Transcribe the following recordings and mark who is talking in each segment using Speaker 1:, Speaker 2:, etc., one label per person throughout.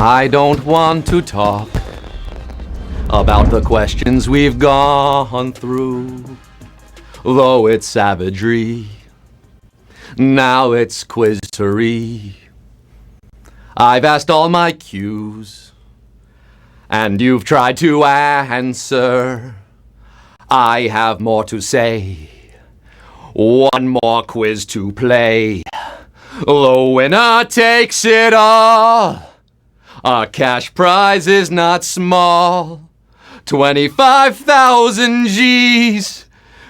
Speaker 1: I don't want to talk about the questions we've gone through, though it's savagery. Now it's quizzery. I've asked all my cues, and you've tried to answer. I have more to say. One more quiz to play. The winner takes it all. Our cash prize is not small. 25,000 G's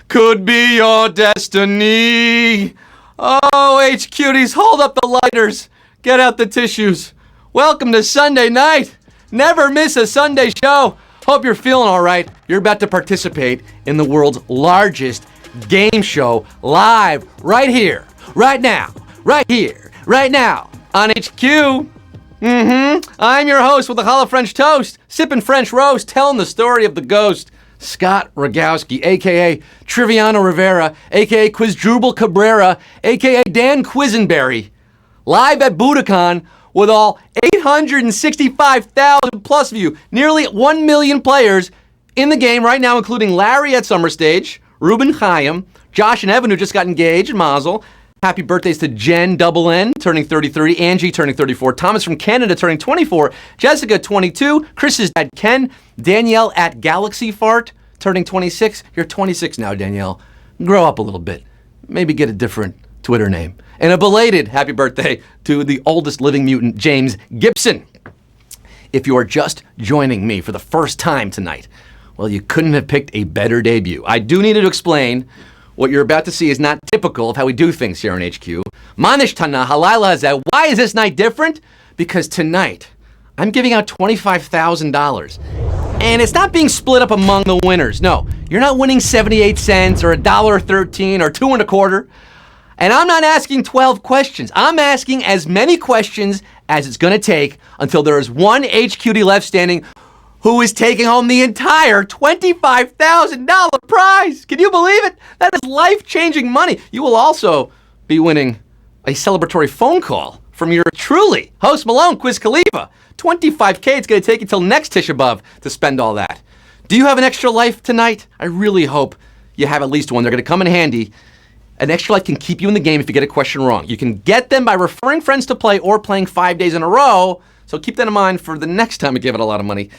Speaker 1: could be your destiny. Oh, H-Cuties, hold up the lighters. Get out the tissues. Welcome to Sunday night. Never miss a Sunday show. Hope you're feeling all right. You're about to participate in the world's largest game show live right here, right now, right here, right now on HQ. I'm your host with a hollow French toast, sipping French roast, telling the story of the ghost, Scott Rogowski, a.k.a. Triviano Rivera, a.k.a. Quizdruble Cabrera, a.k.a. Dan Quisenberry, live at Budokan with all 865,000 plus of you, nearly 1 million players in the game right now, including Larry at Summer Stage, Ruben Chaim, Josh and Evan, who just got engaged, Mazel. Happy birthdays to Jen, double N, turning 33, Angie, turning 34, Thomas from Canada, turning 24, Jessica, 22, Chris's dad, Ken, Danielle at Galaxy Fart, turning 26. You're 26 now, Danielle. Grow up a little bit. Maybe get a different Twitter name. And a belated happy birthday to the oldest living mutant, James Gibson. If you are just joining me for the first time tonight, well, you couldn't have picked a better debut. I do need to explain what you're about to see is not typical of how we do things here on HQ. Manish Tana Halila is that. Why is this night different? Because tonight, I'm giving out $25,000. And it's not being split up among the winners. No, you're not winning 78 cents or $1.13 or $2.25. And I'm not asking 12 questions. I'm asking as many questions as it's going to take until there is one HQD left standing who is taking home the entire $25,000 prize. Can you believe it? That is life-changing money. You will also be winning a celebratory phone call from your truly host Malone, Quiz Khalifa. $25K, it's going to take you till next Tisha B'Av to spend all that. Do you have an extra life tonight? I really hope you have at least one. They're going to come in handy. An extra life can keep you in the game if you get a question wrong. You can get them by referring friends to play or playing 5 days in a row. So keep that in mind for the next time we give it a lot of money.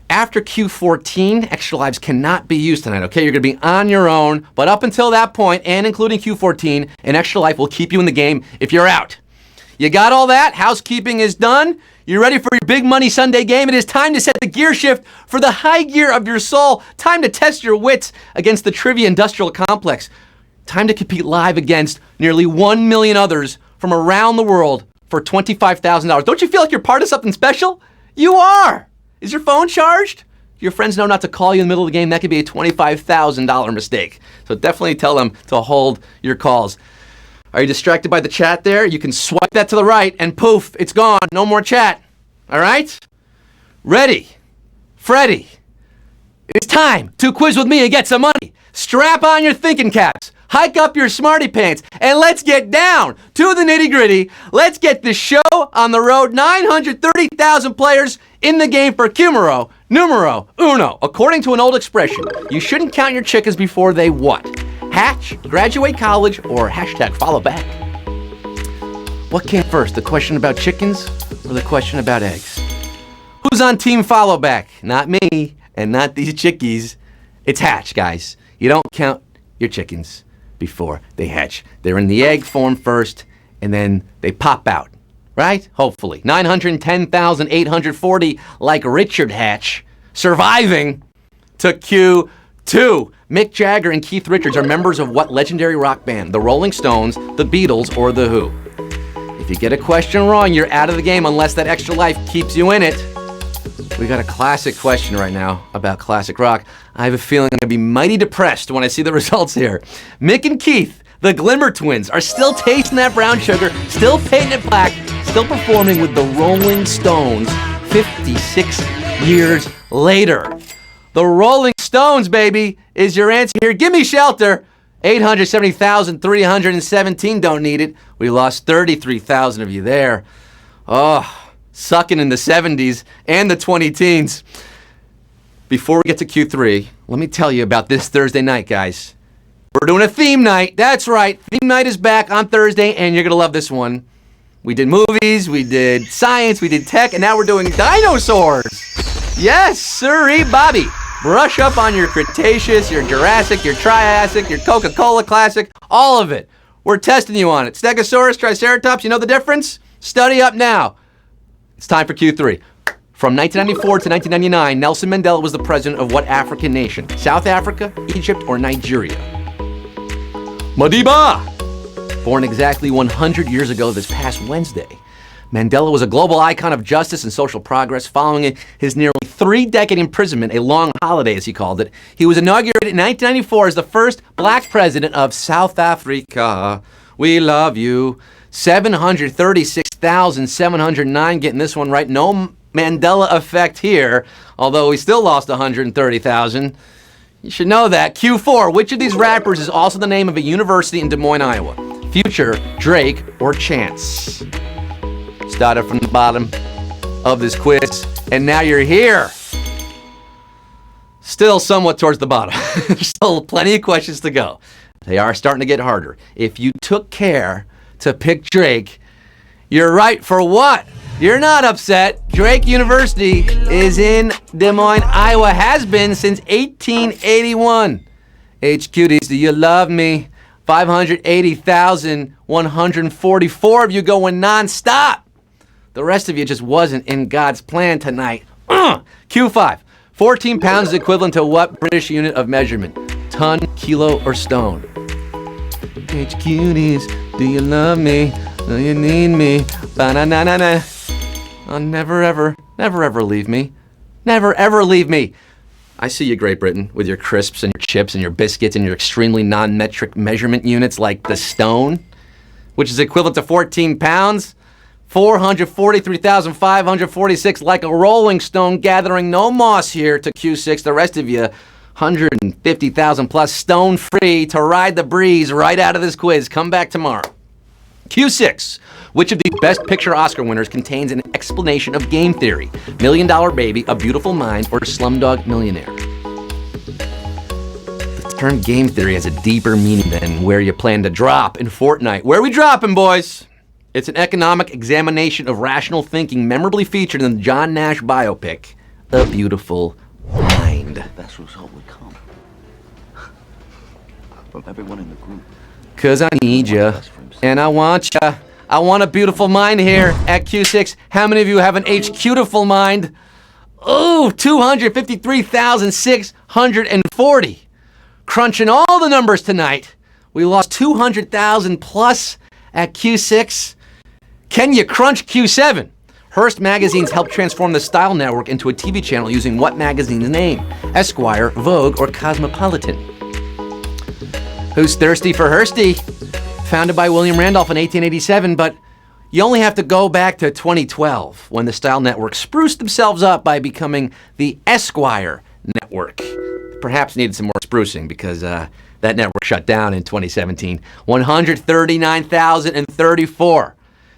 Speaker 1: After Q14, extra lives cannot be used tonight, okay? You're going to be on your own, but up until that point, and including Q14, an extra life will keep you in the game if you're out. You got all that? Housekeeping is done. You ready for your big money Sunday game? It is time to set the gear shift for the high gear of your soul. Time to test your wits against the trivia industrial complex. Time to compete live against nearly 1 million others from around the world for $25,000. Don't you feel like you're part of something special? You are! Is your phone charged? Your friends know not to call you in the middle of the game. That could be a $25,000 mistake. So definitely tell them to hold your calls. Are you distracted by the chat there? You can swipe that to the right and poof, it's gone. No more chat. All right? Ready? Freddy. It's time to quiz with me and get some money. Strap on your thinking caps. Hike up your smarty pants, and let's get down to the nitty-gritty. Let's get the show on the road. 930,000 players in the game for numero uno. According to an old expression, you shouldn't count your chickens before they what? Hatch, graduate college, or hashtag follow back. What came first, the question about chickens or the question about eggs? Who's on team follow back? Not me, and not these chickies. It's hatch, guys. You don't count your chickens before they hatch. They're in the egg form first, and then they pop out, right? Hopefully. 910,840, like Richard Hatch, surviving to Q2. Mick Jagger and Keith Richards are members of what legendary rock band? The Rolling Stones, the Beatles, or the Who? If you get a question wrong, you're out of the game unless that extra life keeps you in it. We got a classic question right now about classic rock. I have a feeling I'm going to be mighty depressed when I see the results here. Mick and Keith, the Glimmer Twins, are still tasting that brown sugar, still painting it black, still performing with the Rolling Stones 56 years later. The Rolling Stones, baby, is your answer here. Give me shelter. 870,317 don't need it. We lost 33,000 of you there. Oh, sucking in the 70s and the 20-teens. Before we get to Q3, let me tell you about this Thursday night, guys. We're doing a theme night. That's right. Theme night is back on Thursday, and you're going to love this one. We did movies, we did science, we did tech, and now we're doing dinosaurs. Yes, sirree, Bobby. Brush up on your Cretaceous, your Jurassic, your Triassic, your Coca-Cola Classic, all of it. We're testing you on it. Stegosaurus, Triceratops, you know the difference? Study up now. It's time for Q3. From 1994 to 1999, Nelson Mandela was the president of what African nation? South Africa, Egypt, or Nigeria? Madiba! Born exactly 100 years ago this past Wednesday, Mandela was a global icon of justice and social progress. Following his nearly 3-decade imprisonment, a long holiday as he called it, he was inaugurated in 1994 as the first black president of South Africa. We love you. 736,709, getting this one right. No Mandela effect here, although he still lost 130,000. You should know that. Q4, which of these rappers is also the name of a university in Des Moines, Iowa? Future, Drake, or Chance? Started from the bottom of this quiz, and now you're here. Still somewhat towards the bottom. Still plenty of questions to go. They are starting to get harder. If you took care to pick Drake, you're right for what? You're not upset. Drake University is in Des Moines, Iowa, has been since 1881. HQDs, do you love me? 580,144 of you going nonstop. The rest of you just wasn't in God's plan tonight. Q5. 14 pounds is equivalent to what British unit of measurement? Ton, kilo, or stone? HQDs, do you love me? Do you need me? Ba-na-na-na-na. Oh, never ever leave me. Never ever leave me. I see you, Great Britain, with your crisps and your chips and your biscuits and your extremely non-metric measurement units like the stone, which is equivalent to 14 pounds. 443,546, like a rolling stone, gathering no moss here to Q6. The rest of you, 150,000 plus stone free to ride the breeze right out of this quiz. Come back tomorrow. Q6. Which of these Best Picture Oscar winners contains an explanation of game theory? $1 Million Baby, A Beautiful Mind, or Slumdog Millionaire? The term game theory has a deeper meaning than where you plan to drop in Fortnite. Where are we dropping, boys? It's an economic examination of rational thinking memorably featured in the John Nash biopic, A Beautiful Mind.
Speaker 2: The best result would come from everyone in the group.
Speaker 1: 'Cause I need you, and I want you. I want a beautiful mind here at Q6. How many of you have an HQ-tiful mind? Oh, 253,640. Crunching all the numbers tonight. We lost 200,000 plus at Q6. Can you crunch Q7? Hearst Magazines helped transform the Style Network into a TV channel using what magazine's name? Esquire, Vogue, or Cosmopolitan? Who's thirsty for Hursty? Founded by William Randolph in 1887, but you only have to go back to 2012 when the Style Network spruced themselves up by becoming the Esquire Network. Perhaps needed some more sprucing because that network shut down in 2017. 139,034.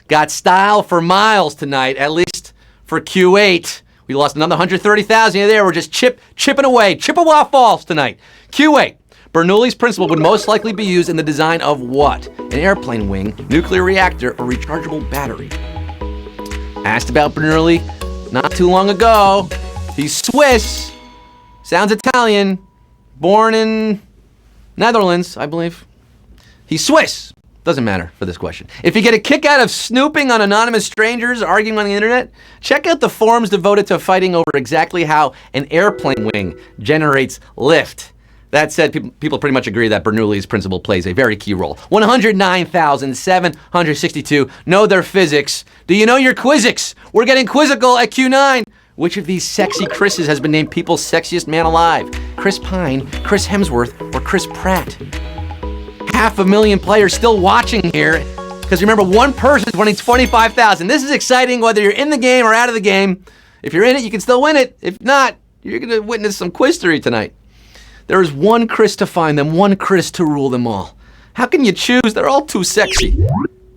Speaker 1: Got style for miles tonight, at least for Q8. We lost another 130,000 there. We're just chipping away. Chippewa Falls tonight. Q8. Bernoulli's principle would most likely be used in the design of what? An airplane wing, nuclear reactor, or rechargeable battery? Asked about Bernoulli not too long ago. He's Swiss. Sounds Italian. Born in Netherlands, I believe. He's Swiss. Doesn't matter for this question. If you get a kick out of snooping on anonymous strangers arguing on the internet, check out the forums devoted to fighting over exactly how an airplane wing generates lift. That said, people pretty much agree that Bernoulli's principle plays a very key role. 109,762 know their physics. Do you know your quizzics? We're getting quizzical at Q9. Which of these sexy Chris's has been named people's sexiest man alive? Chris Pine, Chris Hemsworth, or Chris Pratt? 500,000 players still watching here. Because remember, one person's winning 25,000. This is exciting whether you're in the game or out of the game. If you're in it, you can still win it. If not, you're going to witness some quizzery tonight. There is one Chris to find them, one Chris to rule them all. How can you choose? They're all too sexy.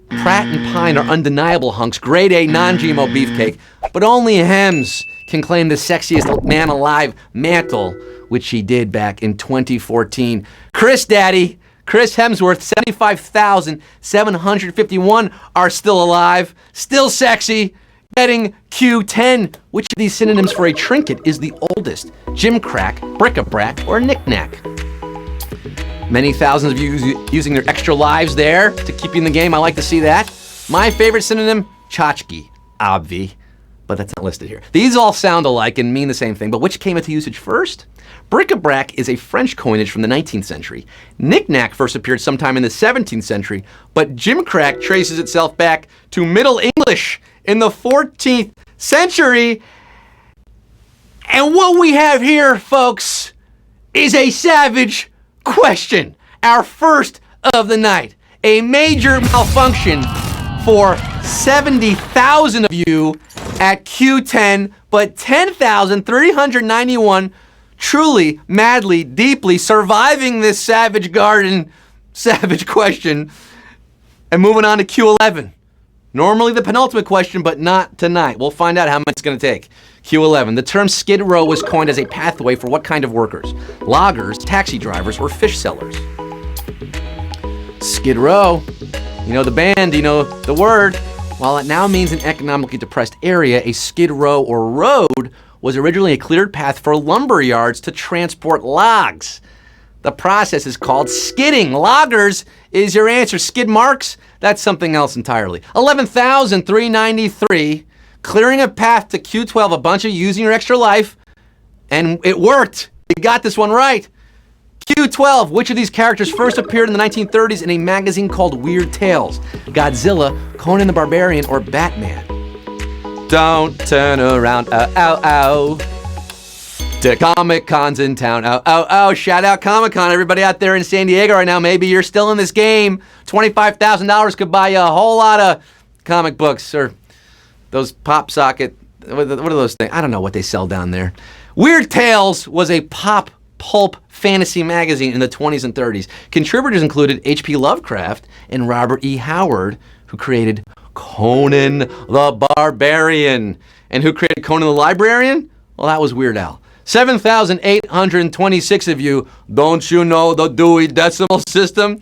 Speaker 1: Pratt and Pine are undeniable hunks, grade A non-GMO beefcake, but only Hems can claim the sexiest man alive mantle, which he did back in 2014. Chris Hemsworth, 75,751 are still alive, still sexy, getting Q10. Which of these synonyms for a trinket is the oldest? Gimcrack, bric-a-brac, or knick-knack? Many thousands of you using their extra lives there to keep you in the game. I like to see that. My favorite synonym, tchotchke, obvi, but that's not listed here. These all sound alike and mean the same thing, but which came into usage first? Bric-a-brac is a French coinage from the 19th century. Knick-knack first appeared sometime in the 17th century, but Gimcrack traces itself back to Middle English in the 14th century. And what we have here, folks, is a savage question. Our first of the night. A major malfunction for 70,000 of you at Q10, but 10,391 truly, madly, deeply surviving this savage garden, savage question, and moving on to Q11. Normally the penultimate question, but not tonight. We'll find out how much it's going to take. Q11. The term Skid Row was coined as a pathway for what kind of workers? Loggers, taxi drivers, or fish sellers? Skid Row. You know the band, you know the word. While it now means an economically depressed area, a skid row or road was originally a cleared path for lumber yards to transport logs. The process is called skidding. Loggers is your answer. Skid marks? That's something else entirely. 11,393, clearing a path to Q12, a bunch of using your extra life, and it worked. You got this one right. Q12, which of these characters first appeared in the 1930s in a magazine called Weird Tales? Godzilla, Conan the Barbarian, or Batman? Don't turn around, ow, ow, ow. To Comic-Cons in town, ow, ow, ow. Shout out Comic-Con, everybody out there in San Diego right now. Maybe you're still in this game. $25,000 could buy you a whole lot of comic books or those pop socket, what are those things? I don't know what they sell down there. Weird Tales was a pop pulp fantasy magazine in the 20s and 30s. Contributors included H.P. Lovecraft and Robert E. Howard, who created Conan the Barbarian. And who created Conan the Librarian? Well, that was Weird Al. 7,826 of you, don't you know the Dewey Decimal System?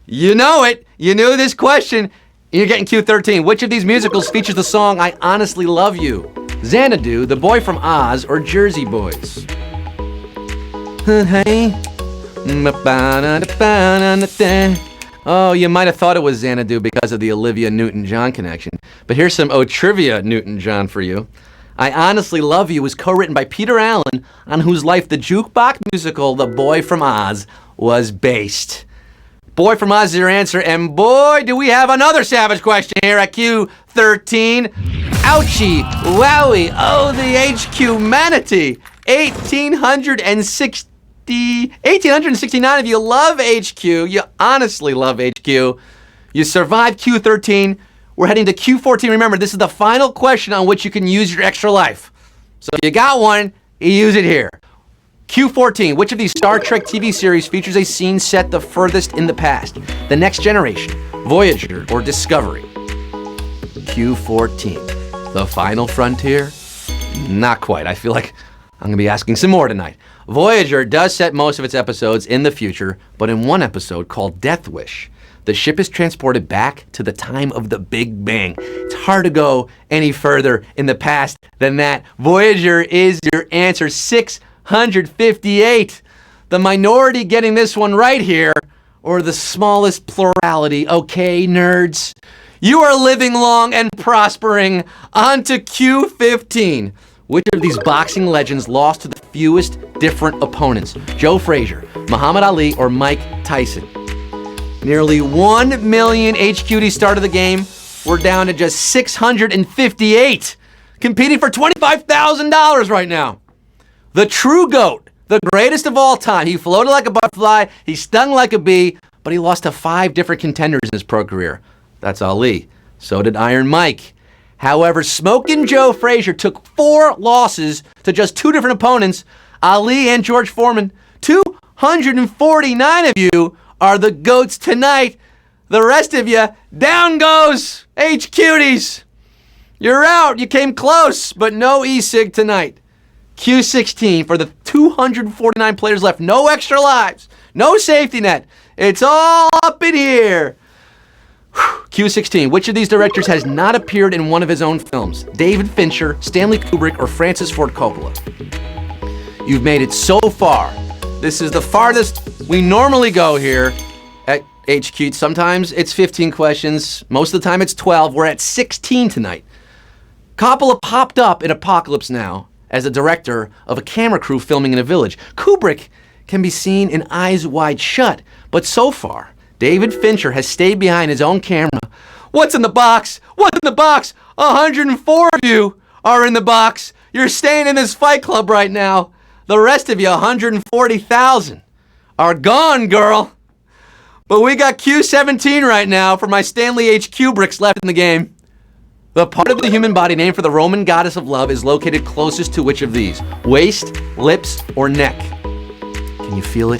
Speaker 1: You know it. You knew this question. You're getting Q13. Which of these musicals features the song I Honestly Love You? Xanadu, The Boy from Oz, or Jersey Boys? Hey. Oh, you might have thought it was Xanadu because of the Olivia Newton-John connection. But here's some trivia Newton-John for you. I Honestly Love You was co-written by Peter Allen, on whose life the jukebox musical The Boy from Oz was based. Boy from Oz is your answer, and boy, do we have another savage question here at Q13. Ouchie, wowie, oh, the HQ manatee. 1,869 of you love HQ. You honestly love HQ. You survived Q13. We're heading to Q14. Remember, this is the final question on which you can use your extra life. So if you got one, you use it here. Q14. Which of these Star Trek TV series features a scene set the furthest in the past? The Next Generation, Voyager, or Discovery? Q14. The Final Frontier? Not quite. I feel like I'm going to be asking some more tonight. Voyager does set most of its episodes in the future, but in one episode called Death Wish, the ship is transported back to the time of the Big Bang. It's hard to go any further in the past than that. Voyager is your answer. 658. The minority getting this one right here, or the smallest plurality. Okay, nerds? You are living long and prospering. On to Q15. Which of these boxing legends lost to the fewest different opponents? Joe Frazier, Muhammad Ali, or Mike Tyson? Nearly 1 million HQD started the game. We're down to just 658, competing for $25,000 right now. The true GOAT, the greatest of all time. He floated like a butterfly, he stung like a bee, but he lost to 5 different contenders in his pro career. That's Ali. So did Iron Mike. However, Smokin' Joe Frazier took 4 losses to just 2 different opponents, Ali and George Foreman. 249 of you are the GOATs tonight. The rest of you, down goes H-Cuties. You're out. You came close, but no e-cig tonight. Q16 for the 249 players left. No extra lives. No safety net. It's all up in here. Q16. Which of these directors has not appeared in one of his own films? David Fincher, Stanley Kubrick, or Francis Ford Coppola? You've made it so far. This is the farthest we normally go here at HQ. Sometimes it's 15 questions. Most of the time it's 12. We're at 16 tonight. Coppola popped up in Apocalypse Now as a director of a camera crew filming in a village. Kubrick can be seen in Eyes Wide Shut, but so far, David Fincher has stayed behind his own camera. What's in the box? What's in the box? 104 of you are in the box. You're staying in this fight club right now. The rest of you, 140,000, are gone, girl. But we got Q17 right now for my Stanley H. Kubricks left in the game. The part of the human body named for the Roman goddess of love is located closest to which of these? Waist, lips, or neck? Can you feel it?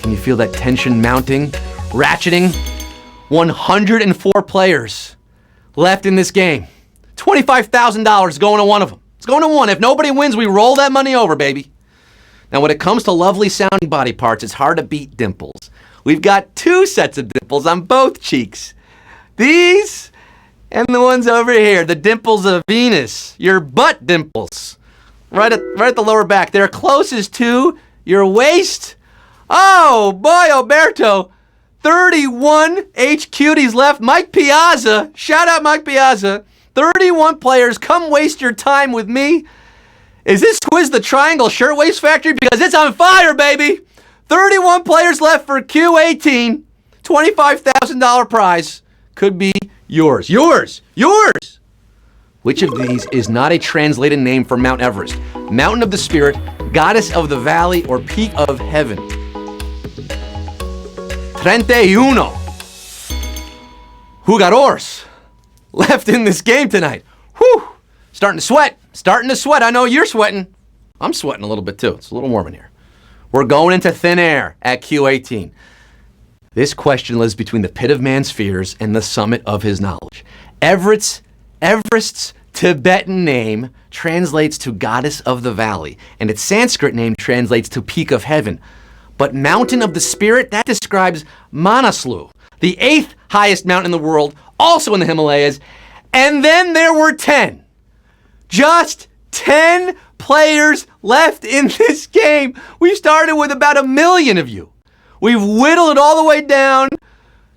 Speaker 1: Can you feel that tension mounting, ratcheting? 104 players left in this game. $25,000 going to one of them. It's going to one. If nobody wins, we roll that money over, baby. Now, when it comes to lovely sounding body parts, it's hard to beat dimples. We've got 2 sets of dimples on both cheeks. These and the ones over here, the dimples of Venus, your butt dimples, right at the lower back. They're closest to your waist. Oh, boy, Alberto, 31 H-Cuties left. Mike Piazza, shout out Mike Piazza. 31 players, come waste your time with me. Is this Twiz the Triangle Shirtwaist Factory? Because it's on fire, baby. 31 players left for Q18. $25,000 prize could be yours. Yours! Which of these is not a translated name for Mount Everest? Mountain of the Spirit, Goddess of the Valley, or Peak of Heaven? 31 jugadores left in this game tonight. Whew! Starting to sweat. I know you're sweating. I'm sweating a little bit too. It's a little warm in here. We're going into thin air at Q18. This question lives between the pit of man's fears and the summit of his knowledge. Everest's Tibetan name translates to Goddess of the Valley, and its Sanskrit name translates to Peak of Heaven. But Mountain of the Spirit, that describes Manaslu, the 8th highest mountain in the world, also in the Himalayas. And then there were 10. Just 10 players left in this game. We started with about 1 million of you. We've whittled it all the way down,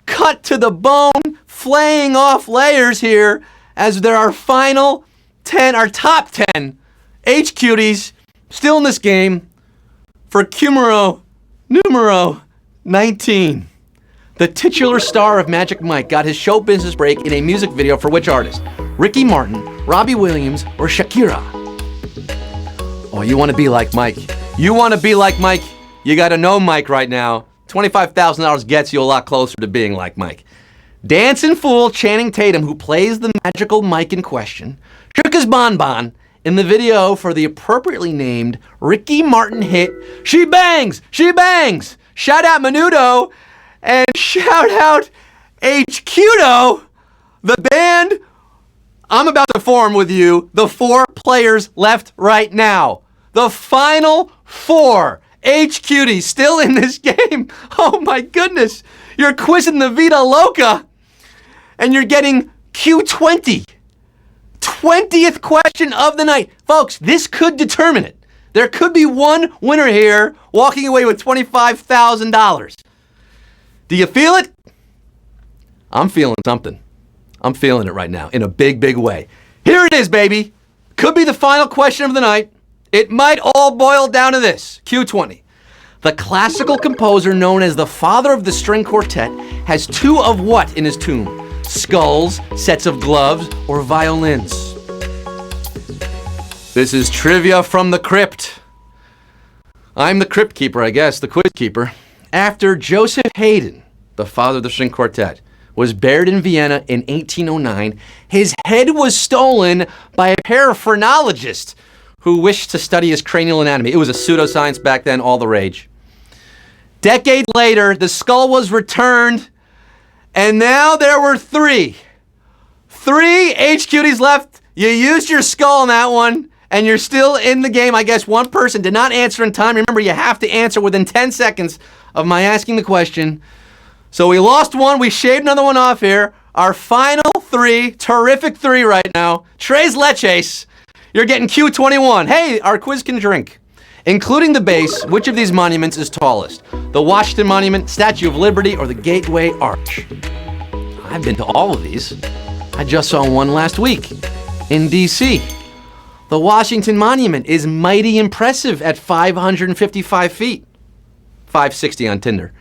Speaker 1: cut to the bone, flaying off layers here as there are final 10, our top 10 H-Cuties still in this game for numero 19. The titular star of Magic Mike got his show business break in a music video for which artist? Ricky Martin, Robbie Williams, or Shakira? Oh, you want to be like Mike. You got to know Mike right now. $25,000 gets you a lot closer to being like Mike. Dancing fool Channing Tatum, who plays the magical Mike in question, shook his bonbon in the video for the appropriately named Ricky Martin hit, She Bangs! Shout out Menudo, and shout out HQdo, the band I'm about to form with you, the 4 players left right now. The final 4 H-Cuties still in this game. Oh my goodness. You're quizzing the Vida Loca. And you're getting Q20. 20th question of the night. Folks, this could determine it. There could be one winner here walking away with $25,000. Do you feel it? I'm feeling something. I'm feeling it right now in a big, big way. Here it is, baby. Could be the final question of the night. It might all boil down to this. Q20. The classical composer known as the father of the string quartet has 2 of what in his tomb? Skulls, sets of gloves, or violins? This is trivia from the crypt. I'm the crypt keeper, I guess, the quiz keeper. After Joseph Haydn, the father of the string quartet, was buried in Vienna in 1809, his head was stolen by a pair of phrenologists who wished to study his cranial anatomy. It was a pseudoscience back then, all the rage. Decades later, the skull was returned, And now there were three. Three HQTs left. You used your skull on that one, and you're still in the game. I guess one person did not answer in time. Remember, you have to answer within 10 seconds of my asking the question. So we lost one. We shaved another one off here. Our final three, terrific three right now. Tres Leches, you're getting Q21. Hey, our quiz can drink. Including the base, which of these monuments is tallest? The Washington Monument, Statue of Liberty, or the Gateway Arch? I've been to all of these. I just saw one last week in D.C. The Washington Monument is mighty impressive at 555 feet. 560 on Tinder.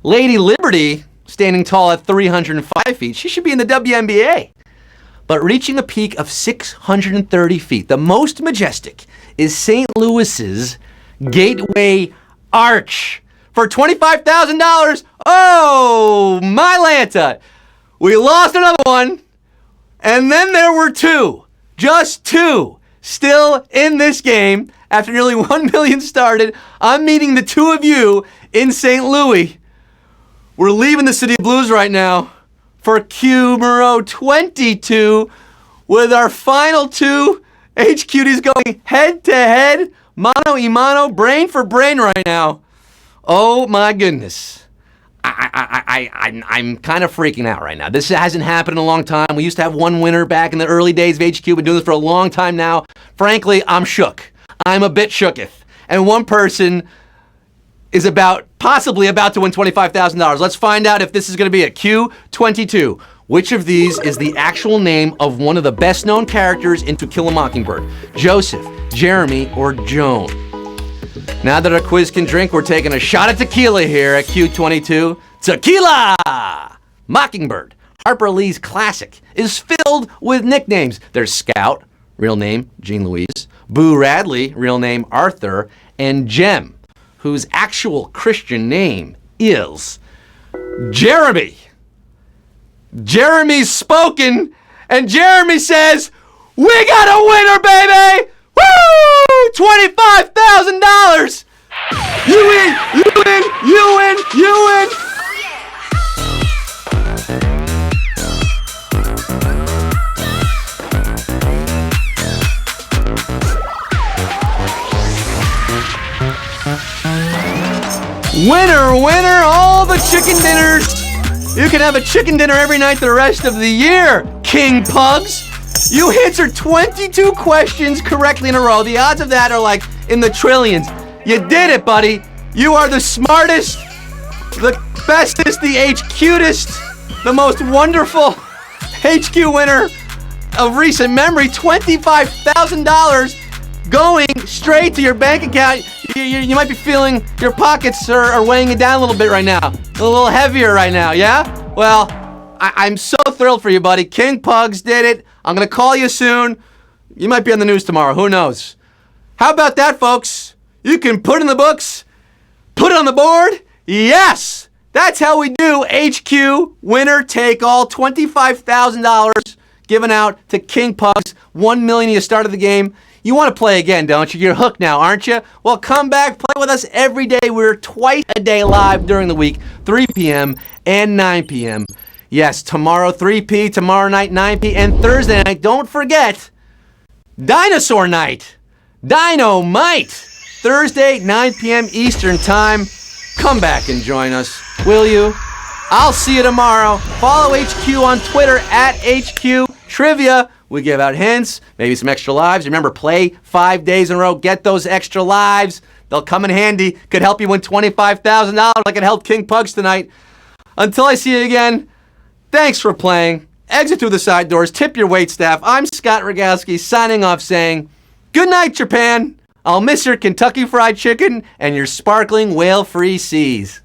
Speaker 1: Lady Liberty, standing tall at 305 feet. She should be in the WNBA. But reaching a peak of 630 feet, the most majestic, is St. Louis's Gateway Arch. For $25,000, oh, my Lanta. We lost another one, and then there were two, just two, still in this game. After nearly 1 million started, I'm meeting the two of you in St. Louis. We're leaving the City of Blues right now for Q22 with our final two HQTs going head to head, mano y mano, brain for brain right now. Oh my goodness. I'm kind of freaking out right now. This hasn't happened in a long time. We used to have one winner back in the early days of HQ. Been doing this for a long time now. Frankly, I'm shook. I'm a bit shooketh. And one person is possibly about to win $25,000. Let's find out if this is going to be a Q22. Which of these is the actual name of one of the best known characters in To Kill a Mockingbird? Joseph, Jeremy, or Joan? Now that our quiz can drink, we're taking a shot at tequila here at Q22. Tequila! Mockingbird, Harper Lee's classic, is filled with nicknames. There's Scout, real name Jean Louise, Boo Radley, real name Arthur, and Jem, whose actual Christian name is Jeremy. Jeremy's spoken, and Jeremy says, we got a winner, baby! Woo! $25,000! You win! You win! You win! You win! Winner, winner, all the chicken dinners. You can have a chicken dinner every night the rest of the year, King Pugs. You answered 22 questions correctly in a row. The odds of that are like in the trillions. You did it, buddy. You are the smartest, the bestest, the HQtest, the most wonderful HQ winner of recent memory. $25,000 going straight to your bank account. You might be feeling your pockets are weighing you down a little bit right now. A little heavier right now, yeah? Well, I'm so thrilled for you, buddy. King Pugs did it. I'm going to call you soon. You might be on the news tomorrow. Who knows? How about that, folks? You can put in the books, put it on the board. Yes! That's how we do HQ winner take all. $25,000 given out to King Pugs. $1 million you started the game. You want to play again, don't you? You're hooked now, aren't you? Well, come back, play with us every day. We're twice a day live during the week, 3 p.m. and 9 p.m. Yes, tomorrow 3 p, tomorrow night 9 p, and Thursday night, don't forget, Dinosaur Night. Dynamite. Thursday, 9 p.m. Eastern Time. Come back and join us, will you? I'll see you tomorrow. Follow HQ on Twitter at HQ Trivia. We give out hints, maybe some extra lives. Remember, play 5 days in a row. Get those extra lives. They'll come in handy. Could help you win $25,000 like it helped King Pugs tonight. Until I see you again, thanks for playing. Exit through the side doors. Tip your waitstaff. I'm Scott Rogowski signing off saying, good night, Japan. I'll miss your Kentucky Fried Chicken and your sparkling whale-free seas.